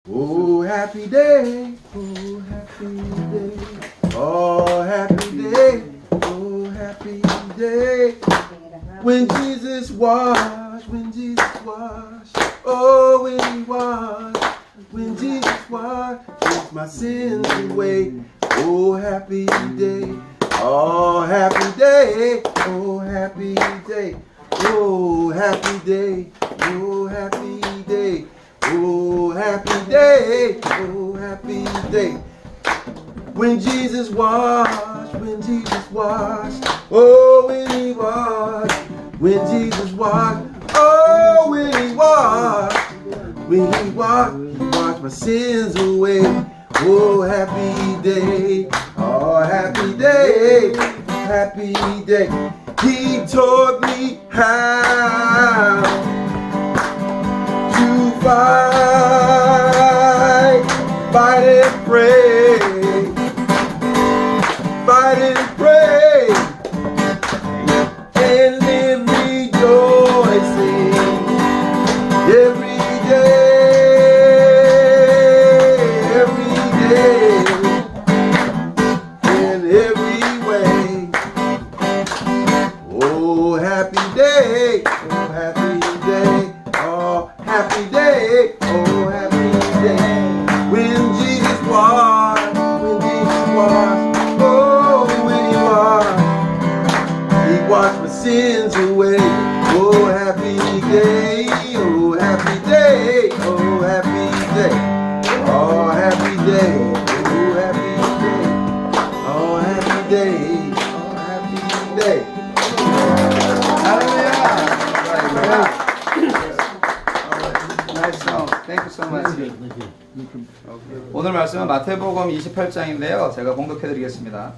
Oh, happy day, oh, happy day, oh, happy day, oh, happy day. When Jesus washed, oh, when he washed, when Jesus washed, takes my sins away. Oh, happy day, oh, happy day, oh, happy day, oh, happy day, oh, happy day. Oh, happy day, oh, happy day. When Jesus washed, oh, when he washed, when Jesus washed, oh, when he washed, he washed my sins away. Oh, happy day, oh, happy day, happy day. He taught me how to fight and pray, and live rejoicing every day, in every way. Oh, happy day, oh, happy day, oh, happy day, oh, happy day. When Jesus washed, oh, when he washed my sins away. Oh, happy day, oh, happy day, oh, happy day, oh, happy day, oh, happy day, oh, happy day, oh, happy day. Nice song. Thank you so much. 오늘 말씀은 마태복음 28장인데요. 제가 봉독해드리겠습니다.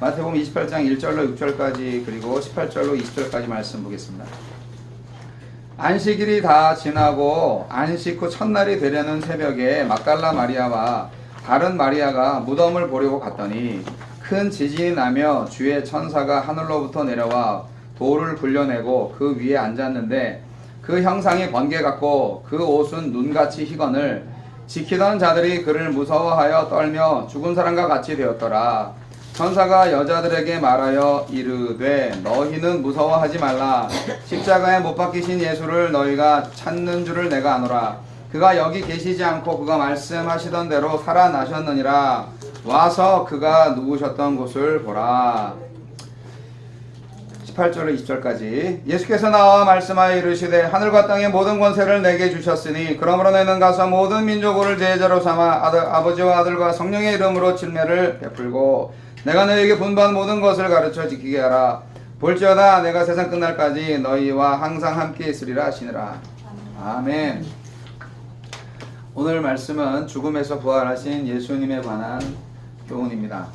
마태복음 28장 1절로 6절까지 그리고 18절로 20절까지 말씀 보겠습니다. 안식일이 다 지나고 안식 후 첫날이 되려는 새벽에 막달라 마리아와 다른 마리아가 무덤을 보려고 갔더니 큰 지진이 나며 주의 천사가 하늘로부터 내려와 돌을 굴려내고 그 위에 앉았는데 그 형상이 번개 같고 그 옷은 눈같이 희건을 지키던 자들이 그를 무서워하여 떨며 죽은 사람과 같이 되었더라. 천사가 여자들에게 말하여 이르되 너희는 무서워하지 말라. 십자가에 못 박히신 예수를 너희가 찾는 줄을 내가 아노라. 그가 여기 계시지 않고 그가 말씀하시던 대로 살아나셨느니라. 와서 그가 누우셨던 곳을 보라. 18절로 20절까지. 예수께서 나와 말씀하여 이르시되 하늘과 땅의 모든 권세를 내게 주셨으니 그러므로 너희는 가서 모든 민족을 제자로 삼아 아버지와 아들과 성령의 이름으로 칠매를 베풀고 내가 너희에게 분부한 모든 것을 가르쳐 지키게 하라. 볼지어다 내가 세상 끝날까지 너희와 항상 함께 있으리라 하시니라. 아멘. 오늘 말씀은 죽음에서 부활하신 예수님에 관한 교훈입니다.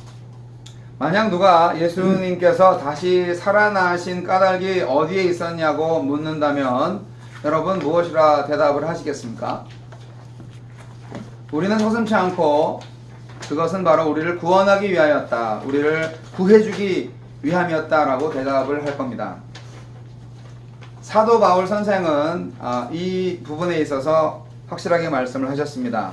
만약 누가 예수님께서 다시 살아나신 까닭이 어디에 있었냐고 묻는다면 여러분 무엇이라 대답을 하시겠습니까? 우리는 서슴지 않고 그것은 바로 우리를 구원하기 위하였다. 우리를 구해주기 위함이었다라고 대답을 할 겁니다. 사도 바울 선생은 이 부분에 있어서 확실하게 말씀을 하셨습니다.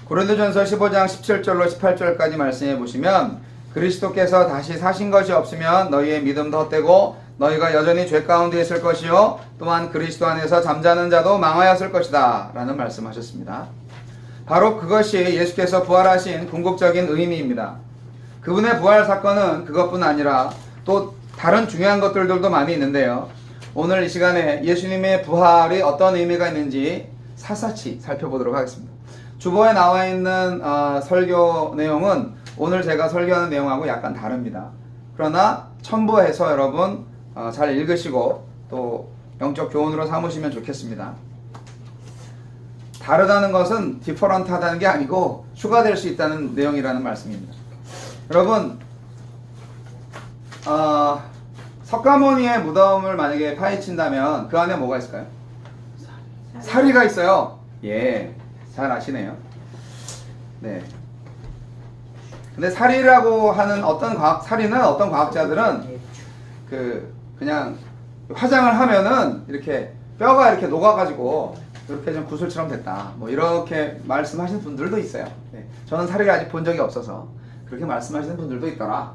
고린도전서 15장 17절로 18절까지 말씀해 보시면 그리스도께서 다시 사신 것이 없으면 너희의 믿음도 헛되고 너희가 여전히 죄 가운데 있을 것이요 또한 그리스도 안에서 잠자는 자도 망하였을 것이다 라는 말씀하셨습니다. 바로 그것이 예수께서 부활하신 궁극적인 의미입니다. 그분의 부활 사건은 그것뿐 아니라 또 다른 중요한 것들도 많이 있는데요. 오늘 이 시간에 예수님의 부활이 어떤 의미가 있는지 샅샅이 살펴보도록 하겠습니다. 주보에 나와 있는 설교 내용은 오늘 제가 설교하는 내용하고 약간 다릅니다. 그러나 첨부해서 여러분 잘 읽으시고 또 영적 교훈으로 삼으시면 좋겠습니다. 다르다는 것은 디퍼런트하다는 게 아니고 추가될 수 있다는 내용이라는 말씀입니다. 여러분 석가모니의 무덤을 만약에 파헤친다면 그 안에 뭐가 있을까요? 사리가 있어요. 예, 잘 아시네요. 네. 근데 사리라고 하는 사리는 어떤 과학자들은 그냥 화장을 하면은 이렇게 뼈가 이렇게 녹아가지고 이렇게 좀 구슬처럼 됐다. 뭐 이렇게 말씀하시는 분들도 있어요. 예. 저는 사례를 아직 본 적이 없어서 그렇게 말씀하시는 분들도 있더라.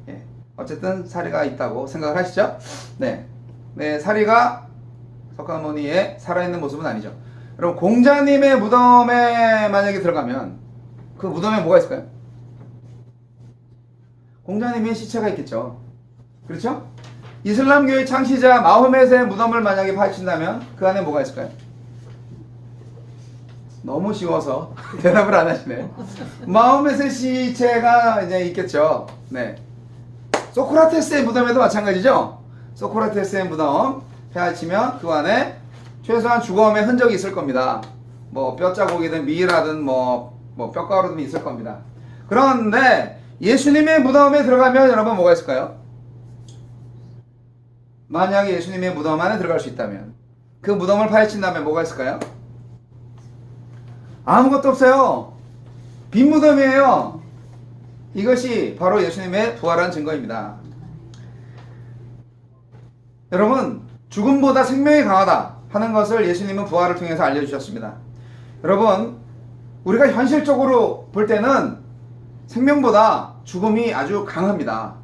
예. 어쨌든 사례가 있다고 생각을 하시죠? 네. 네, 사리가 석가모니의 살아있는 모습은 아니죠. 여러분, 공자님의 무덤에 만약에 들어가면 그 무덤에 뭐가 있을까요? 공자님의 시체가 있겠죠. 그렇죠? 이슬람교의 창시자 마호멧의 무덤을 만약에 파헤친다면 그 안에 뭐가 있을까요? 너무 쉬워서 대답을 안 하시네. 마호멧의 시체가 이제 있겠죠. 네. 소크라테스의 무덤에도 마찬가지죠. 소크라테스의 무덤 파헤치면 그 안에 최소한 주검의 흔적이 있을 겁니다. 뭐 뼈자국이든 미라든 뭐 뼈가루든 있을 겁니다. 그런데 예수님의 무덤에 들어가면 여러분 뭐가 있을까요? 만약에 예수님의 무덤 안에 들어갈 수 있다면, 그 무덤을 파헤친다면 뭐가 있을까요? 아무것도 없어요. 빈 무덤이에요. 이것이 바로 예수님의 부활한 증거입니다. 여러분, 죽음보다 생명이 강하다 하는 것을 예수님은 부활을 통해서 알려주셨습니다. 여러분, 우리가 현실적으로 볼 때는 생명보다 죽음이 아주 강합니다.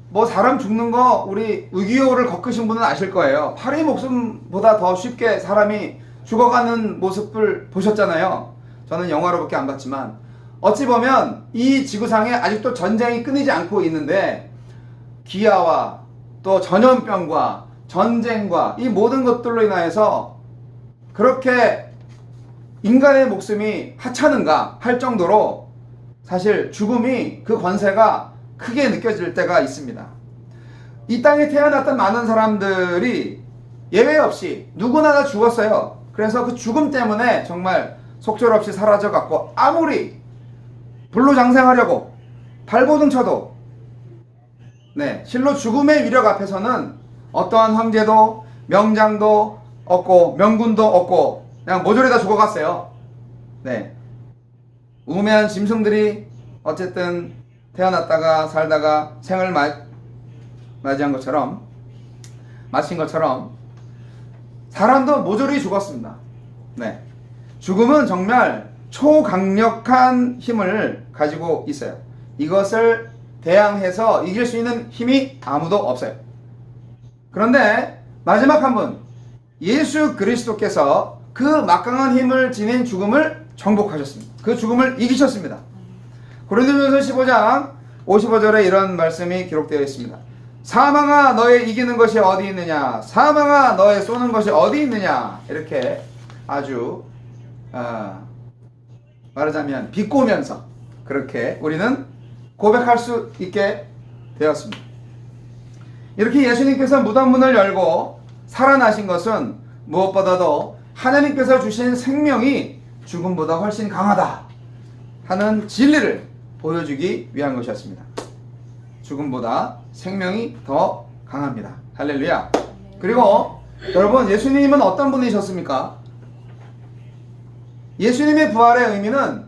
뭐 사람 죽는 거 우리 6.25를 겪으신 분은 아실 거예요. 파리 목숨보다 더 쉽게 사람이 죽어가는 모습을 보셨잖아요. 저는 영화로밖에 안 봤지만 어찌 보면 이 지구상에 아직도 전쟁이 끊이지 않고 있는데 기아와 또 전염병과 전쟁과 이 모든 것들로 인하여서 그렇게 인간의 목숨이 하찮은가 할 정도로 사실 죽음이 그 권세가 크게 느껴질 때가 있습니다. 이 땅에 태어났던 많은 사람들이 예외 없이 누구나 다 죽었어요. 그래서 그 죽음 때문에 정말 속절없이 사라져갔고, 아무리 불로장생하려고 발버둥 쳐도 실로 죽음의 위력 앞에서는 어떠한 황제도 명장도 없고 명군도 없고 그냥 모조리 다 죽어갔어요. 우매한 짐승들이 어쨌든 태어났다가 살다가 생을 맞이한 것처럼, 마친 것처럼 사람도 모조리 죽었습니다. 죽음은 정말 초강력한 힘을 가지고 있어요. 이것을 대항해서 이길 수 있는 힘이 아무도 없어요. 그런데 마지막 한 분, 예수 그리스도께서 그 막강한 힘을 지닌 죽음을 정복하셨습니다. 그 죽음을 이기셨습니다. 고린도전서 15장 55절에 이런 말씀이 기록되어 있습니다. 사망아 너의 이기는 것이 어디 있느냐, 사망아 너의 쏘는 것이 어디 있느냐, 이렇게 아주 말하자면 비꼬면서 그렇게 우리는 고백할 수 있게 되었습니다. 이렇게 예수님께서 무덤 문을 열고 살아나신 것은 무엇보다도 하나님께서 주신 생명이 죽음보다 훨씬 강하다 하는 진리를 보여주기 위한 것이었습니다. 죽음보다 생명이 더 강합니다. 할렐루야. 그리고 여러분, 예수님은 어떤 분이셨습니까? 예수님의 부활의 의미는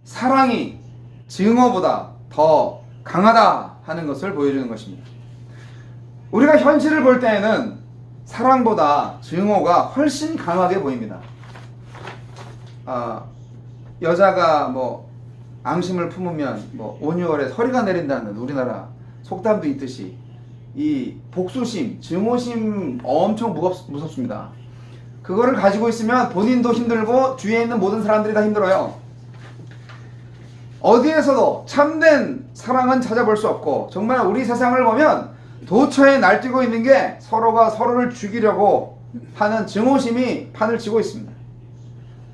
사랑이 증오보다 더 강하다 하는 것을 보여주는 것입니다. 우리가 현실을 볼 때에는 사랑보다 증오가 훨씬 강하게 보입니다. 여자가 뭐 앙심을 품으면 뭐 5, 6월에 서리가 내린다는 우리나라 속담도 있듯이 이 복수심, 증오심 엄청 무섭습니다. 그거를 가지고 있으면 본인도 힘들고 주위에 있는 모든 사람들이 다 힘들어요. 어디에서도 참된 사랑은 찾아볼 수 없고, 정말 우리 세상을 보면 도처에 날뛰고 있는 게 서로가 서로를 죽이려고 하는 증오심이 판을 치고 있습니다.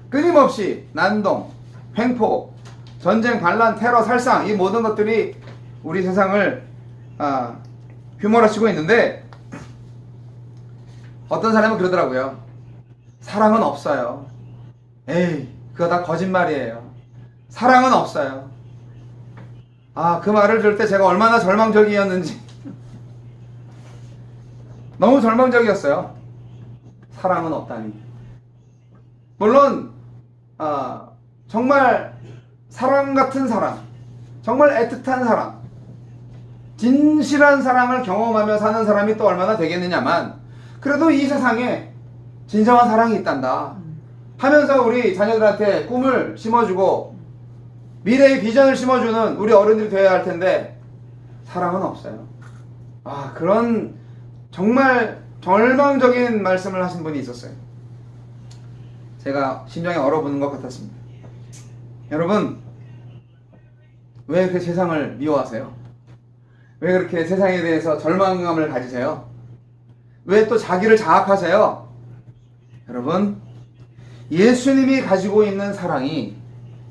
끊임없이 난동, 횡포, 전쟁, 반란, 테러, 살상, 이 모든 것들이 우리 세상을 휘몰아치고 있는데, 어떤 사람은 그러더라고요. 사랑은 없어요. 에이, 그거 다 거짓말이에요. 사랑은 없어요. 그 말을 들을 때 제가 얼마나 절망적이었는지 너무 절망적이었어요. 사랑은 없다니. 물론 정말 사랑 같은 사랑, 정말 애틋한 사랑, 진실한 사랑을 경험하며 사는 사람이 또 얼마나 되겠느냐만, 그래도 이 세상에 진정한 사랑이 있단다 하면서 우리 자녀들한테 꿈을 심어주고 미래의 비전을 심어주는 우리 어른들이 되어야 할 텐데 사랑은 없어요. 그런 정말 절망적인 말씀을 하신 분이 있었어요. 제가 심장이 얼어붙는 것 같았습니다. 여러분, 왜 그렇게 세상을 미워하세요? 왜 그렇게 세상에 대해서 절망감을 가지세요? 왜 또 자기를 자학하세요? 여러분, 예수님이 가지고 있는 사랑이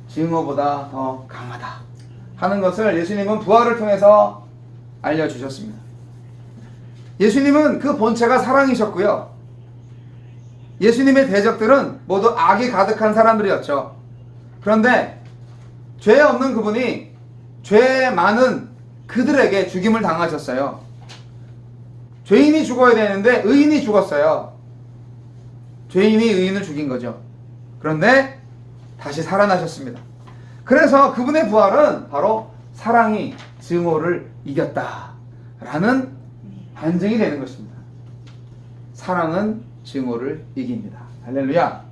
증오보다 더 강하다 하는 것을 예수님은 부활을 통해서 알려주셨습니다. 예수님은 그 본체가 사랑이셨고요. 예수님의 대적들은 모두 악이 가득한 사람들이었죠. 그런데 죄 없는 그분이 죄 많은 그들에게 죽임을 당하셨어요. 죄인이 죽어야 되는데 의인이 죽었어요. 죄인이 의인을 죽인 거죠. 그런데 다시 살아나셨습니다. 그래서 그분의 부활은 바로 사랑이 증오를 이겼다라는 반증이 되는 것입니다. 사랑은 증오를 이깁니다. 할렐루야.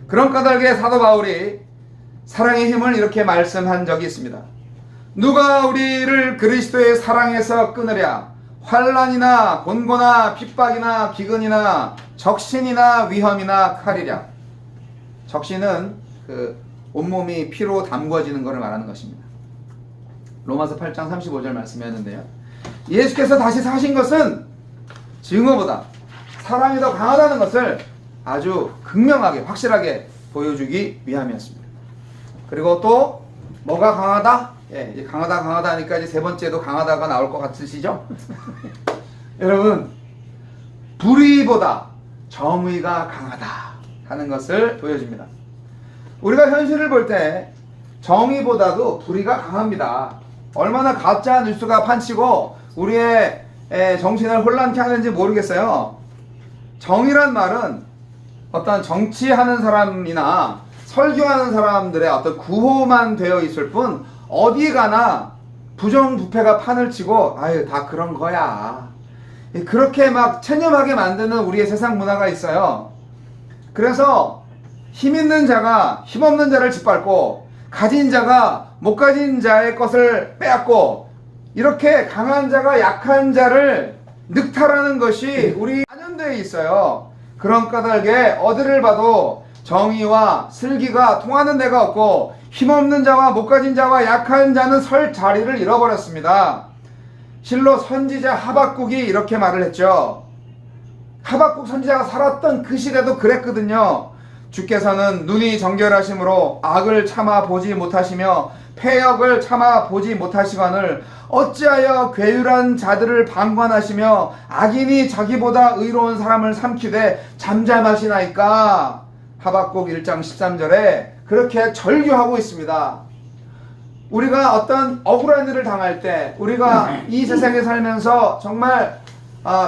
그런 까닭에 사도 바울이 사랑의 힘을 이렇게 말씀한 적이 있습니다. 누가 우리를 그리스도의 사랑에서 끊으랴? 환난이나 곤고나 핍박이나 기근이나 적신이나 위험이나 칼이랴. 적신은 그 온몸이 피로 담궈지는 것을 말하는 것입니다. 로마서 8장 35절 말씀이었는데요. 예수께서 다시 사신 것은 증오보다 사랑이 더 강하다는 것을 아주 극명하게 확실하게 보여주기 위함이었습니다. 그리고 또 뭐가 강하다? 이제 강하다 하니까 이제 세 번째도 강하다가 나올 것 같으시죠? 여러분, 불의보다 정의가 강하다 하는 것을 보여줍니다. 우리가 현실을 볼 때 정의보다도 불의가 강합니다. 얼마나 가짜 뉴스가 판치고 우리의 정신을 혼란케 하는지 모르겠어요. 정의란 말은 어떤 정치하는 사람이나 설교하는 사람들의 어떤 구호만 되어 있을 뿐 어디 가나 부정부패가 판을 치고 다 그런 거야. 그렇게 막 체념하게 만드는 우리의 세상 문화가 있어요. 그래서 힘 있는 자가 힘 없는 자를 짓밟고 가진 자가 못 가진 자의 것을 빼앗고 이렇게 강한 자가 약한 자를 늑탈하는 것이 우리 안연되어 있어요. 그런 까닭에 어디를 봐도 정의와 슬기가 통하는 데가 없고 힘없는 자와 못 가진 자와 약한 자는 설 자리를 잃어버렸습니다. 실로 선지자 하박국이 이렇게 말을 했죠. 하박국 선지자가 살았던 그 시대도 그랬거든요. 주께서는 눈이 정결하심으로 악을 참아 보지 못하시며 패역을 참아 보지 못하시거늘 어찌하여 괴율한 자들을 방관하시며 악인이 자기보다 의로운 사람을 삼키되 잠잠하시나이까. 하박국 1장 13절에 그렇게 절규하고 있습니다. 우리가 어떤 억울한 일을 당할 때 우리가 이 세상에 살면서 정말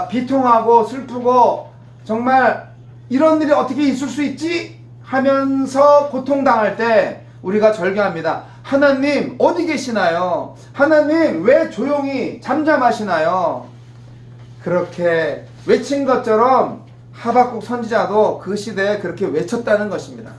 비통하고 슬프고 정말 이런 일이 어떻게 있을 수 있지? 하면서 고통당할 때 우리가 절규합니다. 하나님 어디 계시나요? 하나님 왜 조용히 잠잠하시나요? 그렇게 외친 것처럼 하박국 선지자도 그 시대에 그렇게 외쳤다는 것입니다.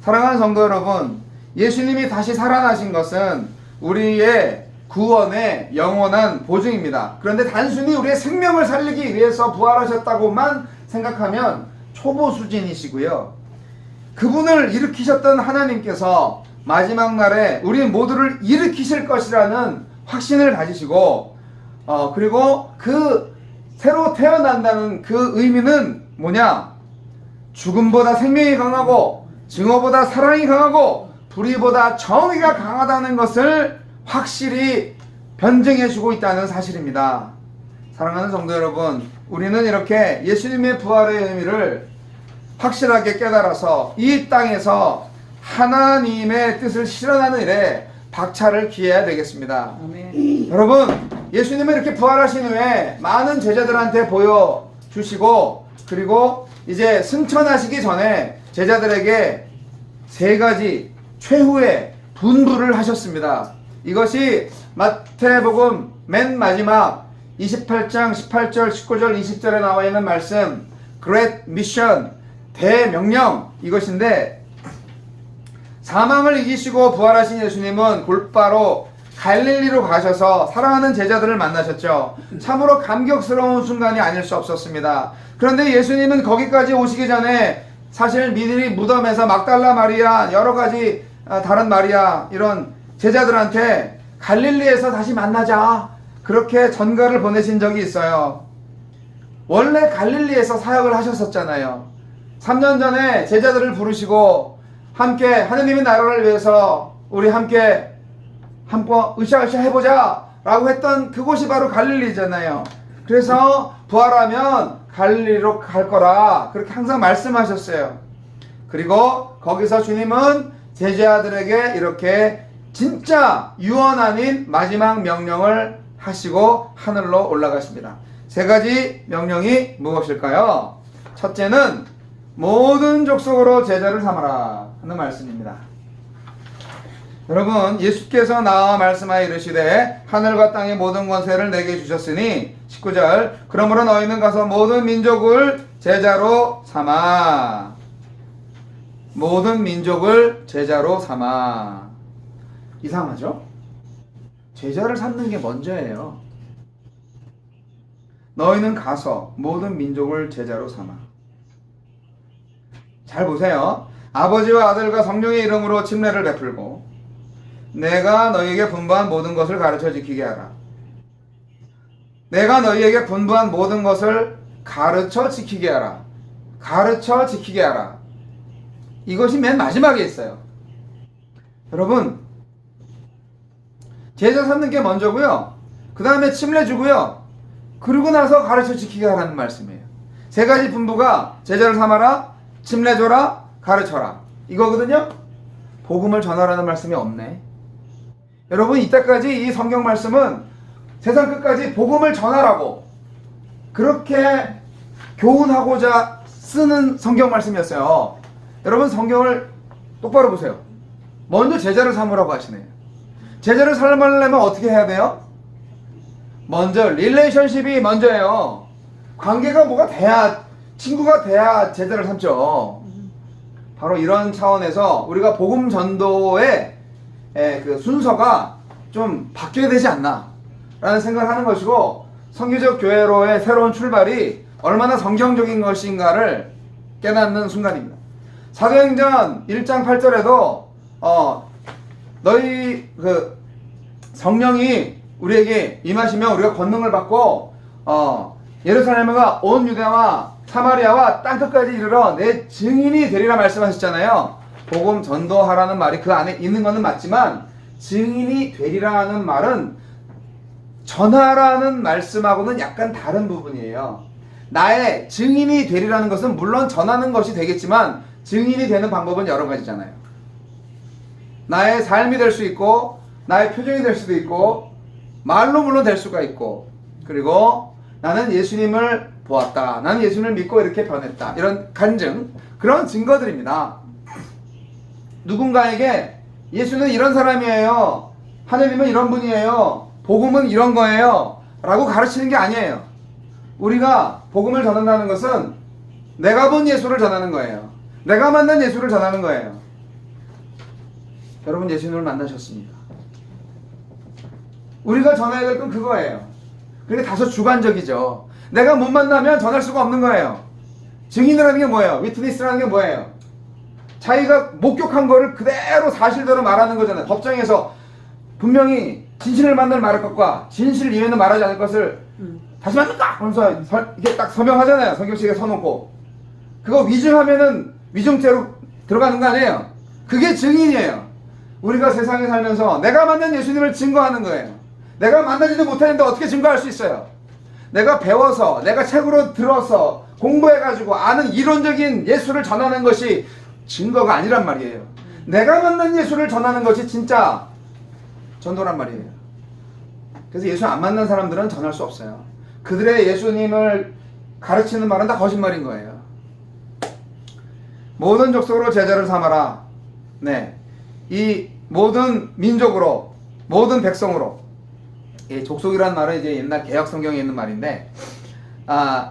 사랑하는 성도 여러분, 예수님이 다시 살아나신 것은 우리의 구원의 영원한 보증입니다. 그런데 단순히 우리의 생명을 살리기 위해서 부활하셨다고만 생각하면 초보 수준이시고요. 그분을 일으키셨던 하나님께서 마지막 날에 우리 모두를 일으키실 것이라는 확신을 가지시고 그리고 그 새로 태어난다는 그 의미는 뭐냐? 죽음보다 생명이 강하고 증오보다 사랑이 강하고 불의보다 정의가 강하다는 것을 확실히 변증해주고 있다는 사실입니다. 사랑하는 성도 여러분, 우리는 이렇게 예수님의 부활의 의미를 확실하게 깨달아서 이 땅에서 하나님의 뜻을 실현하는 일에 박차를 기해야 되겠습니다. 아멘. 여러분, 예수님은 이렇게 부활하신 후에 많은 제자들한테 보여주시고 그리고 이제 승천하시기 전에 제자들에게 세 가지 최후의 분부를 하셨습니다. 이것이 마태복음 맨 마지막 28장 18절 19절 20절에 나와 있는 말씀, Great Mission, 대명령 이것인데 사망을 이기시고 부활하신 예수님은 곧바로 갈릴리로 가셔서 사랑하는 제자들을 만나셨죠. 참으로 감격스러운 순간이 아닐 수 없었습니다. 그런데 예수님은 거기까지 오시기 전에 사실 미리 무덤에서 막달라 마리아, 여러 가지 다른 마리아 이런 제자들한테 갈릴리에서 다시 만나자 그렇게 전가를 보내신 적이 있어요. 원래 갈릴리에서 사역을 하셨었잖아요. 3년 전에 제자들을 부르시고 함께 하느님의 나라를 위해서 우리 함께 한번 으쌰으쌰 해보자 라고 했던 그곳이 바로 갈릴리잖아요. 그래서 부활하면 갈릴리로 갈 거라 그렇게 항상 말씀하셨어요. 그리고 거기서 주님은 제자들에게 이렇게 진짜 유언 아닌 마지막 명령을 하시고 하늘로 올라가십니다. 세 가지 명령이 무엇일까요? 첫째는 모든 족속으로 제자를 삼아라 하는 말씀입니다. 여러분, 예수께서 나와 말씀하여 이르시되 하늘과 땅의 모든 권세를 내게 주셨으니 19절 그러므로 너희는 가서 모든 민족을 제자로 삼아. 모든 민족을 제자로 삼아. 이상하죠? 제자를 삼는 게 먼저예요. 너희는 가서 모든 민족을 제자로 삼아. 잘 보세요. 아버지와 아들과 성령의 이름으로 침례를 베풀고 내가 너희에게 분부한 모든 것을 가르쳐 지키게 하라. 내가 너희에게 분부한 모든 것을 가르쳐 지키게 하라. 가르쳐 지키게 하라. 이것이 맨 마지막에 있어요. 여러분, 제자 삼는 게 먼저고요. 그 다음에 침례 주고요. 그러고 나서 가르쳐 지키게 하라는 말씀이에요. 세 가지 분부가 제자를 삼아라, 침례 줘라, 가르쳐라. 이거거든요. 복음을 전하라는 말씀이 없네. 여러분, 이때까지 이 성경 말씀은 세상 끝까지 복음을 전하라고 그렇게 교훈하고자 쓰는 성경 말씀이었어요. 여러분, 성경을 똑바로 보세요. 먼저 제자를 삼으라고 하시네요. 제자를 삼으려면 어떻게 해야 돼요? 먼저 릴레이션십이 먼저예요. 관계가 뭐가 돼야, 친구가 돼야 제자를 삼죠. 바로 이런 차원에서 우리가 복음 전도의 그 순서가 좀 바뀌어야 되지 않나 라는 생각을 하는 것이고, 성교적 교회로의 새로운 출발이 얼마나 성경적인 것인가를 깨닫는 순간입니다. 사도행전 1장 8절에도 너희 그 성령이 우리에게 임하시면 우리가 권능을 받고 예루살렘과 온 유대와 사마리아와 땅끝까지 이르러 내 증인이 되리라 말씀하셨잖아요. 복음 전도하라는 말이 그 안에 있는 것은 맞지만 증인이 되리라는 말은 전하라는 말씀하고는 약간 다른 부분이에요. 나의 증인이 되리라는 것은 물론 전하는 것이 되겠지만 증인이 되는 방법은 여러 가지잖아요. 나의 삶이 될 수 있고 나의 표정이 될 수도 있고 말로 물론 될 수가 있고, 그리고 나는 예수님을 보았다, 나는 예수님을 믿고 이렇게 변했다, 이런 간증, 그런 증거들입니다. 누군가에게 예수는 이런 사람이에요, 하느님은 이런 분이에요, 복음은 이런 거예요 라고 가르치는 게 아니에요. 우리가 복음을 전한다는 것은 내가 본 예수를 전하는 거예요. 내가 만난 예수를 전하는 거예요. 여러분, 예수님을 만나셨습니까? 우리가 전해야 될 건 그거예요. 그게 다소 주관적이죠. 내가 못 만나면 전할 수가 없는 거예요. 증인이라는 게 뭐예요? 위트니스라는 게 뭐예요? 자기가 목격한 거를 그대로 사실대로 말하는 거잖아요. 법정에서 분명히 진실을 만날 말할 것과 진실 이외에는 말하지 않을 것을 다시 만날까? 그러면서 이게 딱 서명하잖아요. 성경책에 서놓고. 그거 위증하면은 위증죄로 들어가는 거 아니에요? 그게 증인이에요. 우리가 세상에 살면서 내가 만난 예수님을 증거하는 거예요. 내가 만나지도 못했는데 어떻게 증거할 수 있어요? 내가 배워서, 내가 책으로 들어서 공부해가지고 아는 이론적인 예수를 전하는 것이 증거가 아니란 말이에요. 내가 만난 예수를 전하는 것이 진짜 전도란 말이에요. 그래서 예수 안 만난 사람들은 전할 수 없어요. 그들의 예수님을 가르치는 말은 다 거짓말인 거예요. 모든 족속으로 제자를 삼아라. 네, 이 모든 민족으로, 모든 백성으로. 이 족속이라는 말은 이제 옛날 개혁 성경에 있는 말인데,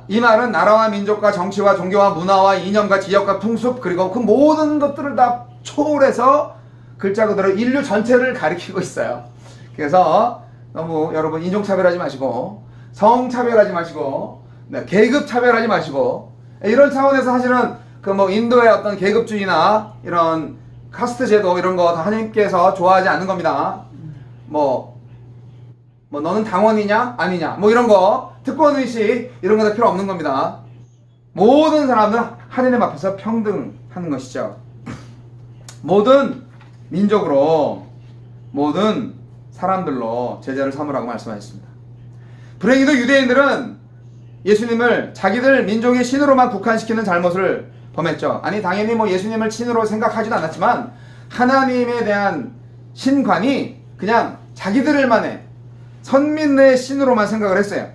이 말은 나라와 민족과 정치와 종교와 문화와 이념과 지역과 풍습 그리고 그 모든 것들을 다 초월해서 글자 그대로 인류 전체를 가리키고 있어요. 그래서 너무 여러분 인종차별하지 마시고 성차별하지 마시고 계급차별하지 마시고 이런 차원에서 사실은 그 뭐 인도의 어떤 계급주의나 이런 카스트 제도 이런 거 다 하나님께서 좋아하지 않는 겁니다. 뭐 너는 당원이냐 아니냐 뭐 이런 거 특권의식 이런 거 다 필요 없는 겁니다. 모든 사람들은 하나님 앞에서 평등하는 것이죠. 모든 민족으로 모든 사람들로 제자를 삼으라고 말씀하셨습니다. 불행히도 유대인들은 예수님을 자기들 민족의 신으로만 국한시키는 잘못을 범했죠. 아니 당연히 뭐 예수님을 신으로 생각하지도 않았지만 하나님에 대한 신관이 그냥 자기들만의 선민의 신으로만 생각을 했어요.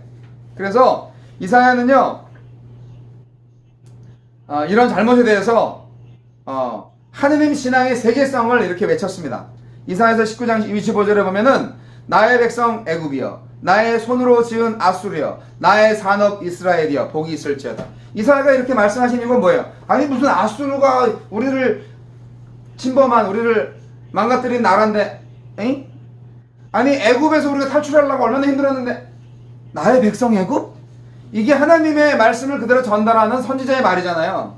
그래서 이사야는요 이런 잘못에 대해서 하느님 신앙의 세계성을 이렇게 외쳤습니다. 이사야서 19장 25절에 보면은 나의 백성 애굽이여 나의 손으로 지은 아수르여 나의 산업 이스라엘이여 복이 있을지어다. 이사야가 이렇게 말씀하신 이유가 뭐예요? 아니 무슨 아수르가 우리를 침범한 우리를 망가뜨린 나라인데 에이? 아니 애굽에서 우리가 탈출하려고 얼마나 힘들었는데 나의 백성 애굽? 이게 하나님의 말씀을 그대로 전달하는 선지자의 말이잖아요.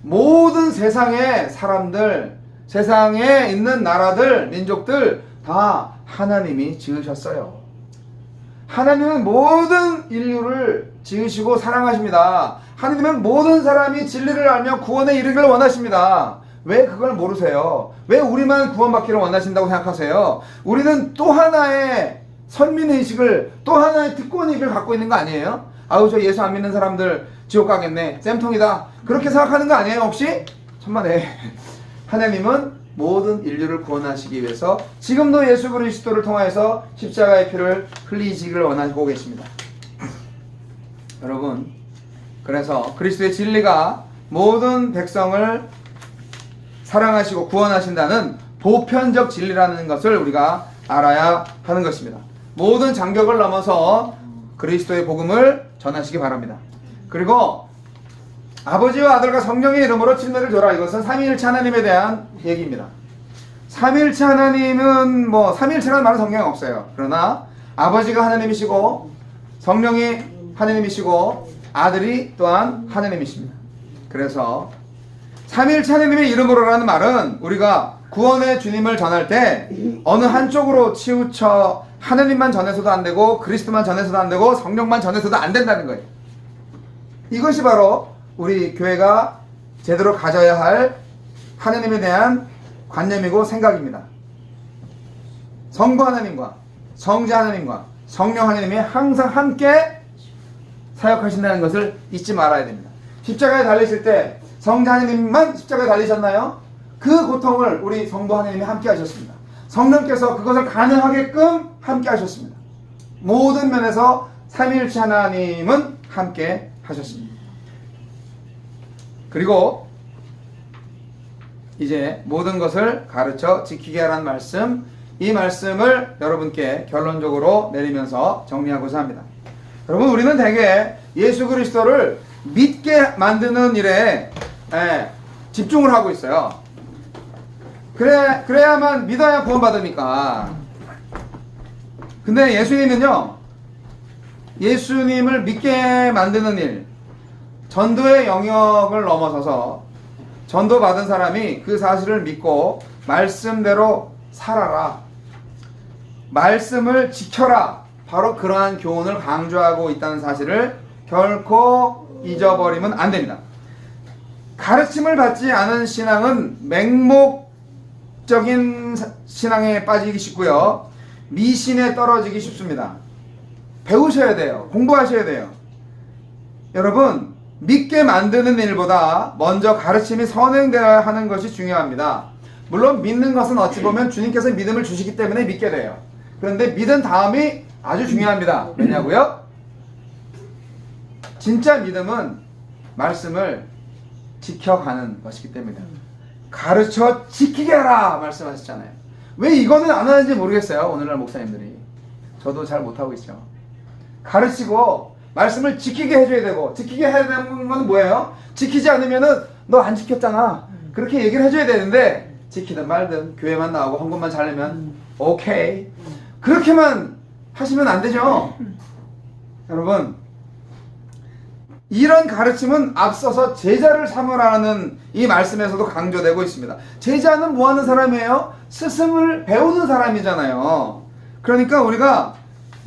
모든 세상의 사람들, 세상에 있는 나라들, 민족들 다 하나님이 지으셨어요. 하나님은 모든 인류를 지으시고 사랑하십니다. 하나님은 모든 사람이 진리를 알며 구원에 이르기를 원하십니다. 왜 그걸 모르세요? 왜 우리만 구원받기를 원하신다고 생각하세요? 우리는 또 하나의 선민의식을, 또 하나의 특권의식을 갖고 있는 거 아니에요? 아우 저 예수 안 믿는 사람들 지옥 가겠네, 쌤통이다, 그렇게 생각하는 거 아니에요 혹시? 천만에 하나님은 모든 인류를 구원하시기 위해서 지금도 예수 그리스도를 통하여서 십자가의 피를 흘리시기를 원하고 계십니다. 여러분, 그래서 그리스도의 진리가 모든 백성을 사랑하시고 구원하신다는 보편적 진리라는 것을 우리가 알아야 하는 것입니다. 모든 장벽을 넘어서 그리스도의 복음을 전하시기 바랍니다. 그리고 아버지와 아들과 성령의 이름으로 침례를 줘라. 이것은 삼위일체 하나님에 대한 얘기입니다. 삼위일체 하나님은 삼위일체라는 말은 성경에 없어요. 그러나 아버지가 하나님이시고 성령이 하나님이시고 아들이 또한 하나님이십니다. 그래서 삼위일체 하나님의 이름으로라는 말은 우리가 구원의 주님을 전할 때 어느 한쪽으로 치우쳐 하나님만 전해서도 안 되고 그리스도만 전해서도 안 되고 성령만 전해서도 안 된다는 거예요. 이것이 바로 우리 교회가 제대로 가져야 할 하나님에 대한 관념이고 생각입니다. 성부 하나님과 성자 하나님과 성령 하나님이 항상 함께 사역하신다는 것을 잊지 말아야 됩니다. 십자가에 달리실 때 성자 하나님만 십자가에 달리셨나요? 그 고통을 우리 성부 하나님이 함께 하셨습니다. 성령께서 그것을 가능하게끔 함께 하셨습니다. 모든 면에서 삼위일체 하나님은 함께 하셨습니다. 그리고 이제 모든 것을 가르쳐 지키게 하라는 말씀, 이 말씀을 여러분께 결론적으로 내리면서 정리하고자 합니다. 여러분, 우리는 대개 예수 그리스도를 믿게 만드는 일에 집중을 하고 있어요. 그래야만 믿어야 구원받으니까. 근데 예수님은요, 예수님을 믿게 만드는 일, 전도의 영역을 넘어서서 전도받은 사람이 그 사실을 믿고 말씀대로 살아라, 말씀을 지켜라, 바로 그러한 교훈을 강조하고 있다는 사실을 결코 잊어버리면 안 됩니다. 가르침을 받지 않은 신앙은 맹목적인 신앙에 빠지기 쉽고요, 미신에 떨어지기 쉽습니다. 배우셔야 돼요. 공부하셔야 돼요. 여러분, 믿게 만드는 일보다 먼저 가르침이 선행되어야 하는 것이 중요합니다. 물론 믿는 것은 어찌 보면 주님께서 믿음을 주시기 때문에 믿게 돼요. 그런데 믿은 다음이 아주 중요합니다. 왜냐고요? 진짜 믿음은 말씀을 지켜가는 것이기 때문입니다. 가르쳐 지키게 하라 말씀하셨잖아요. 왜 이거는 안 하는지 모르겠어요. 오늘날 목사님들이. 저도 잘 못하고 있죠. 가르치고 말씀을 지키게 해줘야 되고, 지키게 해야 되는 건 뭐예요? 지키지 않으면은 너 안 지켰잖아, 그렇게 얘기를 해줘야 되는데, 지키든 말든 교회만 나오고 헌금만 잘 내면 오케이, 그렇게만 하시면 안 되죠. 여러분, 이런 가르침은 앞서서 제자를 삼으라는 이 말씀에서도 강조되고 있습니다. 제자는 뭐 하는 사람이에요? 스승을 배우는 사람이잖아요. 그러니까 우리가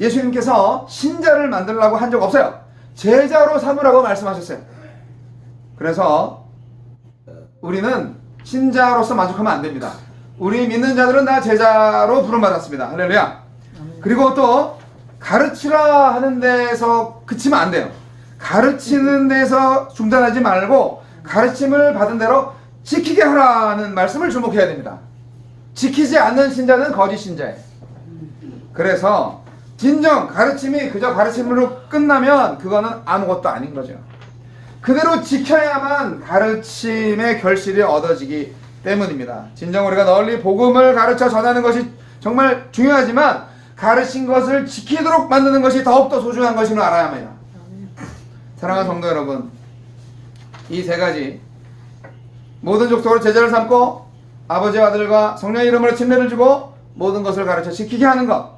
예수님께서 신자를 만들라고 한 적 없어요. 제자로 삼으라고 말씀하셨어요. 그래서 우리는 신자로서 만족하면 안 됩니다. 우리 믿는 자들은 다 제자로 부름받았습니다. 할렐루야. 그리고 또 가르치라 하는 데서 그치면 안 돼요. 가르치는 데서 중단하지 말고 가르침을 받은 대로 지키게 하라는 말씀을 주목해야 됩니다. 지키지 않는 신자는 거짓 신자예요. 그래서 진정 가르침이 그저 가르침으로 끝나면 그거는 아무것도 아닌 거죠. 그대로 지켜야만 가르침의 결실이 얻어지기 때문입니다. 진정 우리가 널리 복음을 가르쳐 전하는 것이 정말 중요하지만 가르친 것을 지키도록 만드는 것이 더욱더 소중한 것임을 알아야 합니다. 사랑하는 성도 여러분, 이 세 가지, 모든 족속으로 제자를 삼고 아버지와 아들과 성령의 이름으로 침례를 주고 모든 것을 가르쳐 지키게 하는 것,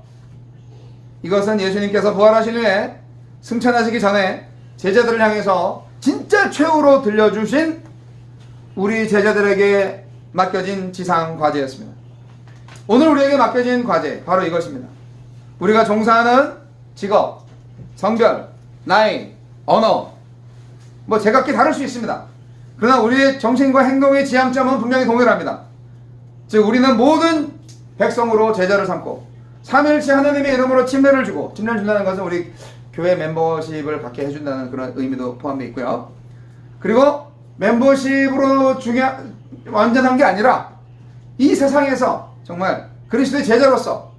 이것은 예수님께서 부활하신 후에 승천하시기 전에 제자들을 향해서 진짜 최후로 들려주신 우리 제자들에게 맡겨진 지상 과제였습니다. 오늘 우리에게 맡겨진 과제, 바로 이것입니다. 우리가 종사하는 직업, 성별, 나이, 언어, 뭐 제각기 다를 수 있습니다. 그러나 우리의 정신과 행동의 지향점은 분명히 동일합니다. 즉 우리는 모든 백성으로 제자를 삼고 삼일체 하나님의 이름으로 침례를 주고, 침례를 준다는 것은 우리 교회 멤버십을 갖게 해준다는 그런 의미도 포함되어 있고요. 그리고 멤버십으로 완전한 게 아니라 이 세상에서 정말 그리스도의 제자로서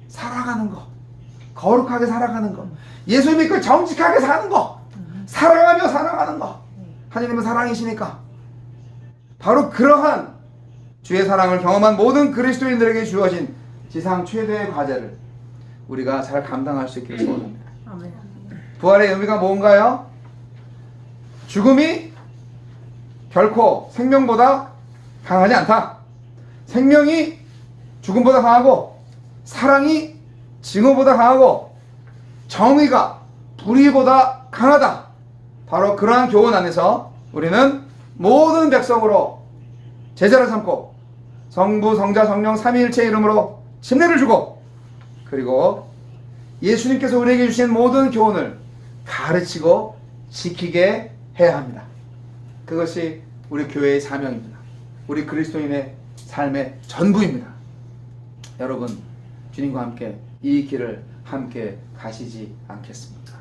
살아가는 것, 거룩하게 살아가는 것, 예수 믿고 정직하게 사는 것, 사랑하며 살아가는 것. 하나님은 사랑이시니까 바로 그러한 주의 사랑을 경험한 모든 그리스도인들에게 주어진 지상 최대의 과제를 우리가 잘 감당할 수 있기를 소원합니다. 부활의 의미가 뭔가요? 죽음이 결코 생명보다 강하지 않다. 생명이 죽음보다 강하고 사랑이 증오보다 강하고 정의가 불의보다 강하다. 바로 그러한 교훈 안에서 우리는 모든 백성으로 제자를 삼고 성부, 성자, 성령 삼위일체 이름으로 침례를 주고, 그리고 예수님께서 우리에게 주신 모든 교훈을 가르치고 지키게 해야 합니다. 그것이 우리 교회의 사명입니다. 우리 그리스도인의 삶의 전부입니다. 여러분, 주님과 함께 이 길을 함께 가시지 않겠습니까?